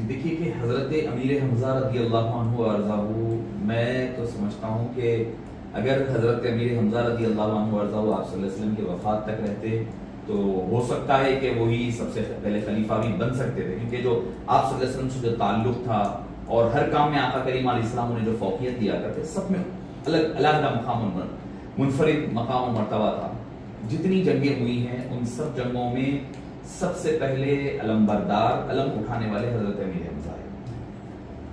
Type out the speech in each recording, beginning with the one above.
دیکھیے کہ حضرت امیر حمزہ رضی اللہ عنہ وارضاہ، میں تو سمجھتا ہوں کہ اگر حضرت امیر حمزہ رضی اللہ عنہ وارضاہ آپ صلی اللہ علیہ وسلم کے وفات تک رہتے تو ہو سکتا ہے کہ وہی سب سے پہلے خلیفہ بھی بن سکتے تھے، کیونکہ جو آپ صلی اللہ علیہ وسلم سے جو تعلق تھا اور ہر کام میں آقا کریم علیہ السلام نے جو فوقیت دیا کرتے، سب میں علیحدہ مقام منفرد مقام و مرتبہ تھا۔ جتنی جنگیں ہوئی ہیں ان سب جنگوں میں سب سے پہلے علم بردار، علم اٹھانے والے حضرت امیر حمزہ ہے۔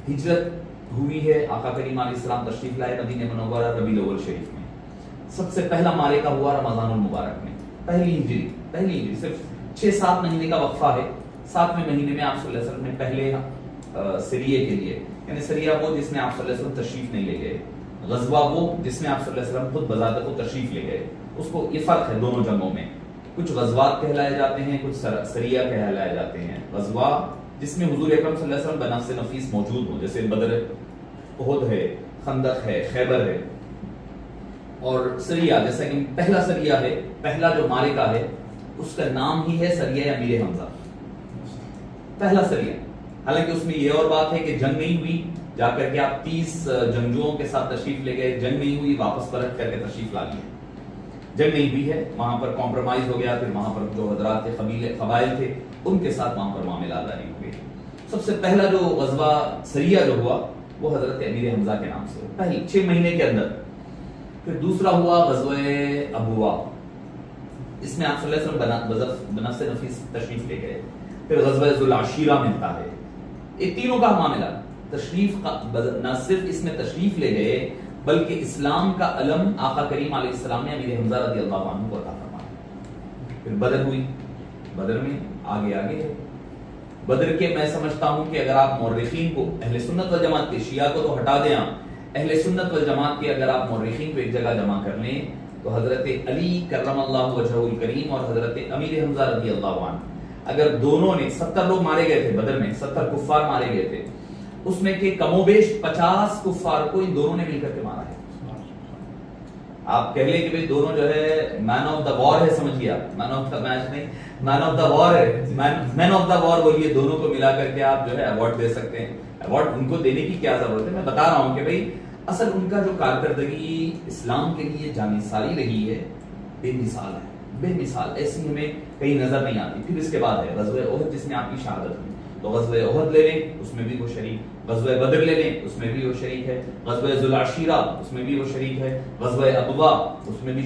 ہجرت ہوئی ہے، آقا کریم علیہ السلام تشریف لائے مدینہ منورہ ربیع الاول شریف میں۔ سب سے پہلا معرکہ ہوا رمضان المبارک میں، پہلی ہجری صرف 6-7 مہینے کا وقفہ ہے۔ 7ویں مہینے میں آپ صلی اللہ علیہ وسلم نے پہلے سریے کے لیے، یعنی سریہ وہ جس میں آپ صلی اللہ علیہ وسلم تشریف نہیں لے گئے، غزوہ وہ جس میں آپ صلی اللہ علیہ وسلم خود بذات خود تشریف لے گئے، اس کو یہ فرق ہے دونوں جنگوں میں۔ کچھ غزوات کہلائے جاتے ہیں، کچھ سریہ کہلائے جاتے ہیں۔ غزوہ جس میں حضور اکرم صلی اللہ علیہ وسلم بنفس نفیس موجود ہوں، جیسے بدر، احد ہے، خندق ہے، خیبر ہے۔ اور سریہ جیسا کہ پہلا سریہ ہے، پہلا جو معرکہ ہے اس کا نام ہی ہے سریہ امیر حمزہ، پہلا سریہ۔ حالانکہ اس میں یہ اور بات ہے کہ جنگ نہیں ہوئی، جا کر کے آپ 30 جنگجوؤں کے ساتھ تشریف لے گئے، جنگ نہیں ہوئی، واپس پلٹ کر کے تشریف لا لیے، جنگ نہیں ہوئی ہے، وہاں پر کمپرومائز ہو گیا۔ پھر وہاں پر جو حضرات تھے، قبائل تھے، ان کے ساتھ وہاں پر معاملات جاری ہو گئے۔ سب سے پہلا جو غزوہ سریہ جو ہوا وہ حضرت امیر حمزہ کے نام سے، پہلے 6 مہینے کے اندر۔ پھر دوسرا ہوا غزوہ ابوا، اس میں آپ صلی اللہ علیہ وسلم بنفس نفیس تشریف لے گئے۔ پھر غزوہ ذو العشیرہ ملتا ہے۔ یہ تینوں کا معاملہ تشریف کا، نہ صرف اس میں تشریف لے گئے بلکہ اسلام کا علم آقا کریم علیہ السلام نے امیر حمزہ رضی اللہ عنہ کو عطا فرمایا۔ پھر بدر ہوئی، بدر میں آگے ہے۔ بدر کے میں سمجھتا ہوں کہ اگر آپ مورخین کو، اہل سنت والجماعت کے، شیعہ کو تو ہٹا دیں، اہل سنت والجماعت کے اگر آپ مورخین کو ایک جگہ جمع کر لیں تو حضرت علی کرم اللہ وجہہ الکریم اور حضرت امیر حمزہ رضی اللہ عنہ، اگر دونوں نے 70 لوگ مارے گئے تھے بدر میں، 70 کفار مارے گئے تھے، اس میں کہ کم و بیش 50 کفار کو ان دونوں نے مل کر کے مارا ہے۔ آپ کہہ لیں کہ بھئی دونوں جو ہے مین آف دا وار ہے، سمجھیے آپ، مین آف دا میچ نہیں، مین آف دا وار ہے، مین آف دا وار بولیے، دونوں کو ملا کر کے آپ جو ہے ایوارڈ دے سکتے ہیں۔ ایوارڈ ان کو دینے کی کیا ضرورت ہے؟ میں بتا رہا ہوں کہ بھئی اصل ان کا جو کارکردگی اسلام کے لیے جانثاری رہی ہے، بے مثال ہے، بے مثال، ایسی ہمیں کہیں نظر نہیں آتی۔ پھر اس کے بعد ہے غزوہ احد جس میں آپ کی شہادت ہوئی، تو غزوہ احد لے لیں اس میں بھی وہ شریک، غزوہ بدر لے لیں اس میں بھی وہ شریک ہے، غزوہ ذو العشیرہ اس میں بھی وہ شریک ہے، غزوہ ابوا اس میں بھی